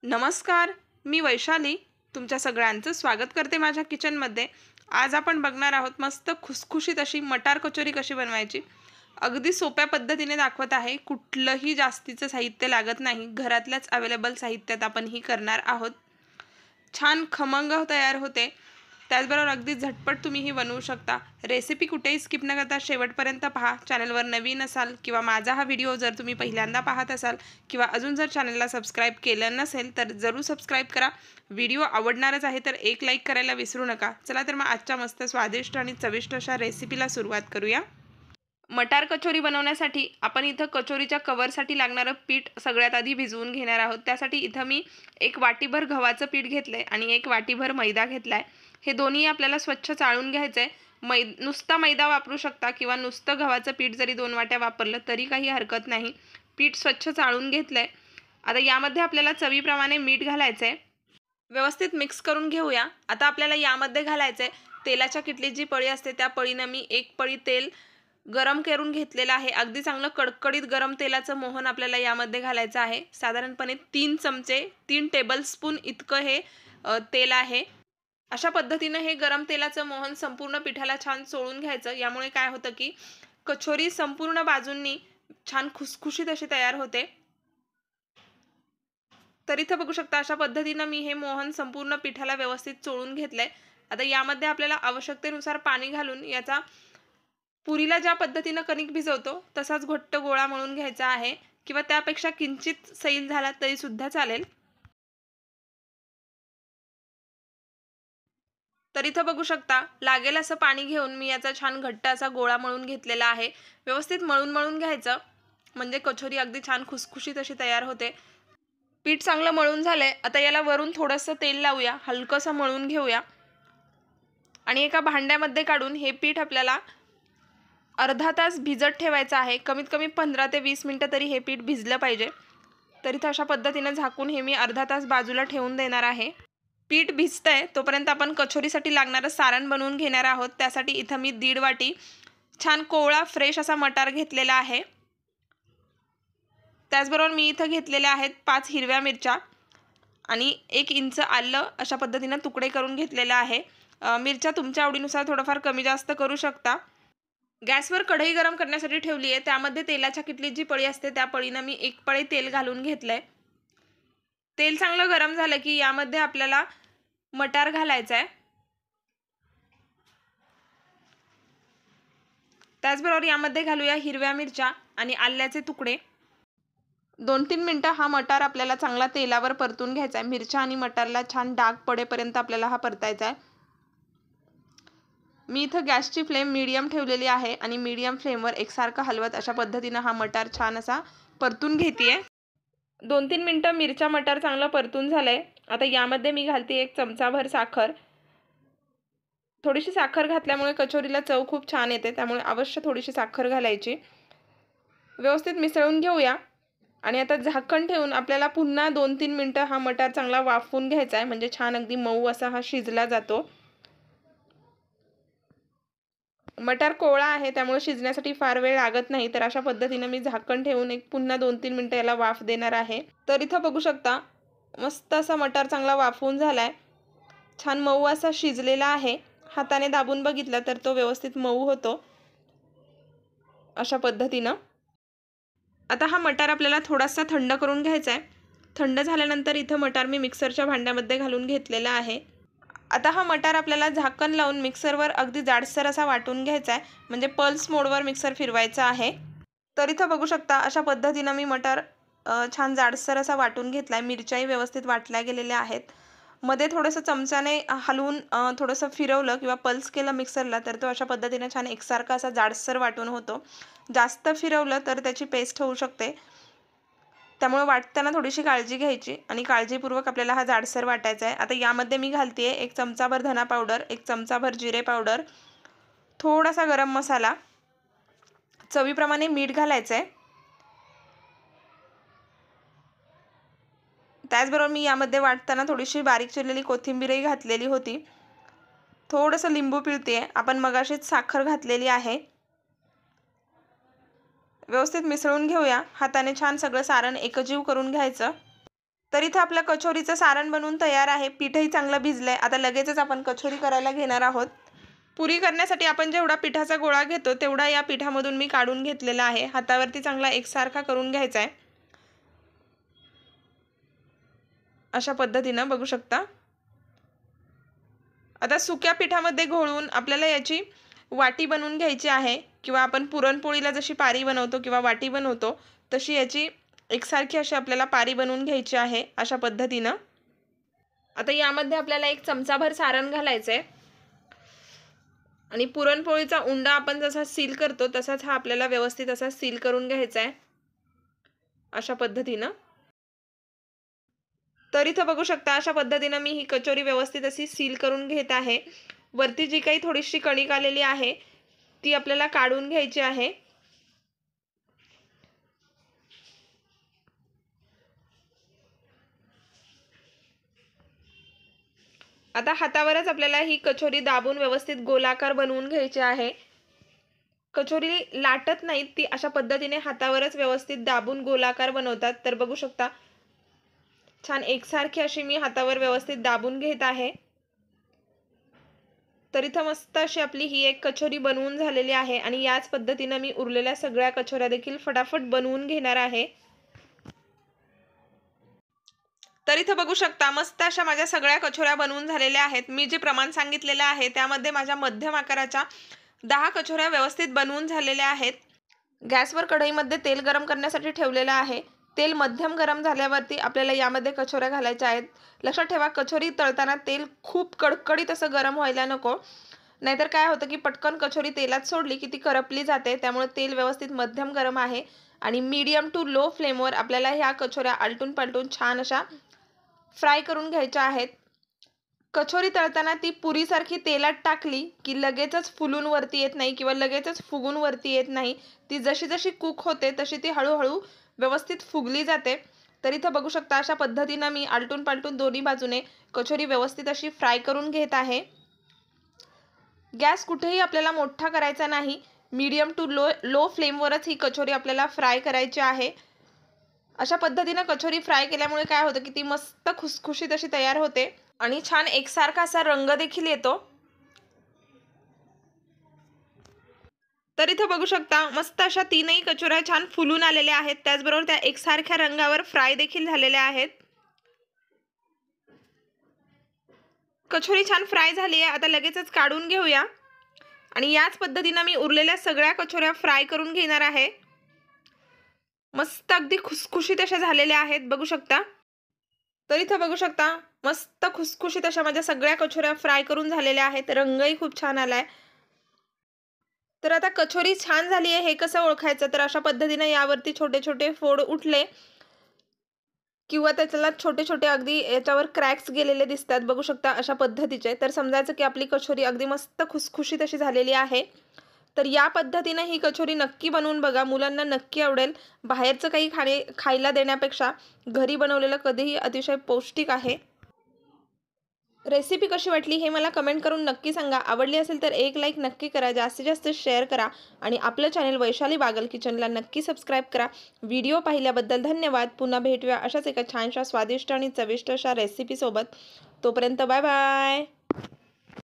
नमस्कार, मी वैशाली तुमच्या सगळ्यांचं स्वागत करते माझ्या किचनमध्ये. आज आपण बघणार आहोत मस्त खुसखुशीत अशी मटार कचोरी कशी बनवायची. अगदी सोप्या पद्धतीने दाखवत आहे. कुठलंही जास्तीचं साहित्य लागत नाही. घरातल्याच अवेलेबल साहित्यात आपण ही करणार आहोत. छान खमंग तयार होते. त्याचबरोबर अगदी झटपट तुम्ही ही बनवू शकता. रेसिपी कुठेही स्किप न करता शेवटपर्यंत पहा. चॅनलवर नवीन असाल किंवा माझा हा व्हिडिओ जर तुम्ही पहिल्यांदा पाहत असाल किंवा अजून जर चॅनलला सबस्क्राईब केलं नसेल तर जरूर सबस्क्राईब करा. व्हिडिओ आवडणारच आहे तर एक लाईक करायला विसरू नका. चला तर मग आजच्या मस्त स्वादिष्ट आणि चविष्ट अशा रेसिपीला सुरुवात करूया. मटार कचोरी बनवण्यासाठी आपण इथं कचोरीच्या कवरसाठी लागणारं पीठ सगळ्यात आधी भिजवून घेणार आहोत. त्यासाठी इथं मी एक वाटीभर गव्हाचं पीठ घेतलंय आणि एक वाटीभर मैदा घेतलाय. हे दोन्ही आपल्याला स्वच्छ चाळून घ्यायचंय. नुसता मैदा वापरू शकता किंवा नुसतं गव्हाचं पीठ जरी 2 वाट्या वापरलं तरी काही हरकत नाही. पीठ स्वच्छ चाळून घेतलंय. आता यामध्ये आपल्याला चवीप्रमाणे मीठ घालायचंय. व्यवस्थित मिक्स करून घेऊया. आता आपल्याला यामध्ये घालायचंय तेलाच्या किटलीत जी पळी असते त्या पळीनं मी एक पळी तेल गरम करून घेतलेलं आहे. अगदी चांगलं कडकडीत गरम तेलाचं मोहन आपल्याला यामध्ये घालायचं आहे. साधारणपणे 3 चमचे 3 टेबलस्पून इतकं हे तेल आहे. अशा पद्धतीनं हे गरम तेलाचं मोहन संपूर्ण पिठाला छान चोळून घ्यायचं. यामुळे काय होतं की कचोरी संपूर्ण बाजूंनी छान खुसखुशीत अशी तयार होते. तर इथं बघू शकता अशा पद्धतीनं मी हे मोहन संपूर्ण पिठाला व्यवस्थित चोळून घेतलंय. आता यामध्ये आपल्याला आवश्यकतेनुसार पाणी घालून याचा पुरीला ज्या पद्धतीनं कणिक भिजवतो तसाच घट्ट गोळा मळून घ्यायचा आहे किंवा त्यापेक्षा किंचित सैल झाला तरी सुद्धा चालेल. तर इथं बघू शकता लागेल असं पाणी घेऊन मी याचा छान घट्ट असा गोळा मळून घेतलेला आहे. व्यवस्थित मळून मळून घ्यायचं म्हणजे कचोरी अगदी छान खुसखुशीत अशी तयार होते. पीठ चांगलं मळून झालंय. आता याला वरून थोडंसं तेल लावूया. हलकंसं मळून घेऊया आणि एका भांड्यामध्ये काढून हे पीठ आपल्याला अर्धा तास भिजत ठेवायचं आहे. कमीत कमी 15 ते 20 मिनिटं तरी हे पीठ भिजलं पाहिजे. तर इथं अशा पद्धतीनं झाकून हे मी अर्धा तास बाजूला ठेवून देणार आहे. पीठ भिजतंय तोपर्यंत आपण कचोरीसाठी लागणारं सारण बनवून घेणार आहोत. त्यासाठी इथं मी 1.5 वाटी छान कोवळा फ्रेश असा मटार घेतलेला आहे. त्याचबरोबर मी इथं घेतलेल्या आहेत 5 हिरव्या मिरच्या आणि 1 इंच आलं अशा पद्धतीनं तुकडे करून घेतलेलं आहे. मिरच्या तुमच्या आवडीनुसार थोडंफार कमी जास्त करू शकता. गॅसवर कढई गरम करण्यासाठी ठेवली आहे. त्यामध्ये तेलाच्या किटलीत जी पळी असते त्या पळीनं मी 1 पळी तेल घालून घेतलंय. तेल चांगलं गरम झालं की यामध्ये आपल्याला मटार घालायचा आहे. त्याचबरोबर यामध्ये घालूया हिरव्या मिरच्या आणि आल्याचे तुकडे. 2-3 मिनिटं हा मटार आपल्याला चांगला तेलावर परतून घ्यायचा आहे. मिरच्या आणि मटारला छान डाग पडेपर्यंत आपल्याला हा परतायचा आहे. मी इथं गॅसची फ्लेम मीडियम ठेवलेली आहे आणि मीडियम फ्लेमवर एकसारखं हलवत अशा पद्धतीनं हा मटार छान असा परतून घेतेय. 2-3 मिनिटं मिरच्या मटार चांगलं परतून झालंय. आता यामध्ये मी घालते 1 चमचाभर साखर. थोडीशी साखर घातल्यामुळे कचोरीला चव खूप छान येते. त्यामुळे अवश्य थोडीशी साखर घालायची. व्यवस्थित मिसळून घेऊया आणि आता झाकण ठेवून आपल्याला पुन्हा 2-3 मिनिटं हा मटार चांगला वाफवून घ्यायचा आहे. म्हणजे छान अगदी मऊ असा हा शिजला जातो. मटार कोवळा आहे त्यामुळे शिजण्यासाठी फार वेळ लागत नाही. तर अशा पद्धतीनं मी झाकण ठेवून पुन्हा 2-3 मिनिटं याला वाफ देणार आहे. तर इथं बघू शकता मस्त असा मटार चांगला वाफवून झालाय. छान मऊ असा शिजलेला आहे. हाताने दाबून बघितलं तर तो व्यवस्थित मऊ होतो. अशा पद्धतीनं आता हा मटार आपल्याला थोडासा थंड करून घ्यायचा आहे. थंड झाल्यानंतर इथं मटार मी मिक्सरच्या भांड्यामध्ये घालून घेतलेला आहे. आता हा मटार आपल्याला झाकण लावून मिक्सरवर अगदी जाडसर असा वाटून घ्यायचा आहे. म्हणजे पल्स मोडवर मिक्सर फिरवायचा आहे. तर इथं बघू शकता अशा पद्धतीनं मी मटार छान जाडसर असा वाटून घेतलाय. मिरच्याही व्यवस्थित वाटल्या गेलेल्या आहेत. मध्ये थोडंसं चमच्याने हलवून थोडंसं फिरवलं किंवा पल्स केलं मिक्सरला तर तो अशा पद्धतीने छान एकसारखा असा जाडसर वाटून होतो. जास्त फिरवलं तर त्याची पेस्ट होऊ शकते. त्यामुळे वाटताना थोडीशी काळजी घ्यायची आणि काळजीपूर्वक आपल्याला हा जाडसर वाटायचा आहे. आता यामध्ये मी घालते 1 चमचाभर धना पावडर, 1 चमचाभर जिरे पावडर, थोडासा गरम मसाला, चवीप्रमाणे मीठ घालायचं आहे. त्याचबरोबर मी यामध्ये वाटताना थोडीशी बारीक चिरलेली कोथिंबीरही घातलेली होती. थोडंसं लिंबू पिळते. आपण मगाशीच साखर घातलेली आहे. व्यवस्थित मिसळून घेऊया. हाताने छान सगळं सारण एकजीव करून घ्यायचं. तर इथं आपलं कचोरीचं सारण बनवून तयार आहे. पीठही चांगलं भिजलंय. आता लगेचच आपण कचोरी करायला घेणार आहोत. पुरी करण्यासाठी आपण जेवढा पिठाचा गोळा घेतो तेवढा या पिठामधून मी काढून घेतलेला आहे. हातावरती चांगला एकसारखा करून घ्यायचा आहे. अशा पद्धतीनं बघू शकता. आता सुक्या पिठामध्ये घोळून आपल्याला याची वाटी बनवून घ्यायची आहे, किंवा आपण पुरणपोळीला जशी पारी बनवतो किंवा वाटी बनवतो तशी याची एकसारखी अशी आपल्याला पारी बनवून घ्यायची आहे अशा पद्धतीनं. आता यामध्ये आपल्याला 1 चमचाभर सारण घालायचं आहे आणि पुरणपोळीचा उंडा आपण जसा सील करतो तसाच हा आपल्याला व्यवस्थित असा सील करून घ्यायचा आहे अशा पद्धतीनं. तर इथं बघू शकता अशा पद्धतीनं मी ही कचोरी व्यवस्थित अशी सील करून घेत आहे. वरती जी काही थोडीशी कणिक आलेली आहे ती आपल्याला काढून घ्यायची आहे. आता हातावरच आपल्याला ही कचोरी दाबून व्यवस्थित गोलाकार बनवून घ्यायची आहे. कचोरी लाटत नाहीत, ती अशा पद्धतीने हातावरच व्यवस्थित दाबून गोलाकार बनवतात. तर बघू शकता छान एकसारखी अशी मी हातावर व्यवस्थित दाबून घेत आहे. तर इथं मस्त अशी आपली ही एक कचोरी बनवून झालेली आहे आणि याच पद्धतीनं मी उरलेल्या सगळ्या कचोऱ्या देखील फटाफट बनवून घेणार आहे. तर इथं बघू शकता मस्त अशा माझ्या सगळ्या कचोऱ्या बनवून झालेल्या आहेत. मी जे प्रमाण सांगितलेलं आहे त्यामध्ये माझ्या मध्यम आकाराच्या 10 कचोऱ्या व्यवस्थित बनवून झालेल्या आहेत. गॅसवर कढईमध्ये तेल गरम करण्यासाठी ठेवलेलं आहे. तेल मध्यम गरम झाल्यावरती आपल्याला यामध्ये कचोऱ्या घालायच्या आहेत. लक्षात ठेवा, कचोरी तळताना तेल खूप कडकडीत असं गरम व्हायला नको, नाहीतर काय होतं की पटकन कचोरी तेलात सोडली की ती करपली जाते. त्यामुळे तेल व्यवस्थित मध्यम गरम आहे आणि मीडियम टू लो फ्लेमवर आपल्याला ह्या कचोऱ्या आलटून पालटून छान अशा फ्राय करून घ्यायच्या आहेत. कचोरी तळताना ती पुरीसारखी तेलात टाकली की लगेचच फुलून वरती येत नाही किंवा लगेचच फुगून वरती येत नाही. ती जशी जशी कुक होते तशी ती हळूहळू व्यवस्थित फुगली जाते. तर इथं बघू शकता अशा पद्धतीनं मी आलटून पालटून दोन्ही बाजूने कचोरी व्यवस्थित अशी फ्राय करून घेत आहे. गॅस कुठेही आपल्याला मोठा करायचा नाही, मीडियम टू लो फ्लेमवरच ही कचोरी आपल्याला फ्राय करायची आहे. अशा पद्धतीनं कचोरी फ्राय केल्यामुळे काय होतं की ती मस्त खुसखुशीत अशी तयार होते आणि छान एकसारखा असा रंग देखील येतो. तर इथं बघू शकता मस्त अशा 3ही कचोऱ्या छान फुलून आलेल्या आहेत. त्याचबरोबर त्या एकसारख्या रंगावर फ्राय देखील झालेल्या आहेत. कचोरी छान फ्राय झाली आहे. आता लगेचच काढून घेऊया आणि याच पद्धतीनं मी उरलेल्या सगळ्या कचोऱ्या फ्राय करून घेणार आहे. मस्त अगदी खुसखुशीत अशा झालेल्या आहेत बघू शकता. तर इथं बघू शकता मस्त खुसखुशीत अशा माझ्या सगळ्या कचोऱ्या फ्राय करून झालेल्या आहेत. रंगही खूप छान आलाय. तर आता कचोरी छान झाली आहे हे कसं ओळखायचं, तर अशा पद्धतीने यावरती छोटे छोटे फोड उठले किंवा त्याच्याला छोटे छोटे अगदी याच्यावर क्रॅक्स गेलेले दिसतात बघू शकता अशा पद्धतीचे, तर समजायचं की आपली कचोरी अगदी मस्त खुसखुशीत अशी झालेली आहे. तर या पद्धतीने ही कचोरी नक्की बनवून बघा, मुलांना नक्की आवडेल. बाहेरचं काही खायला देण्यापेक्षा घरी बनवलेलं कधीही अतिशय पौष्टिक आहे. रेसिपी कशी वाटली हे मला कमेंट करून नक्की सांगा. आवडली असेल तर एक लाईक नक्की करा, जास्तीत जास्त शेअर करा आणि आपलं चॅनल वैशाली बागल किचनला नक्की सबस्क्राईब करा. व्हिडिओ पाहिल्याबद्दल धन्यवाद. पुन्हा भेटूया अशाच एका छानशा स्वादिष्ट आणि चविष्ट अशा रेसिपीसोबत. तोपर्यंत बाय बाय.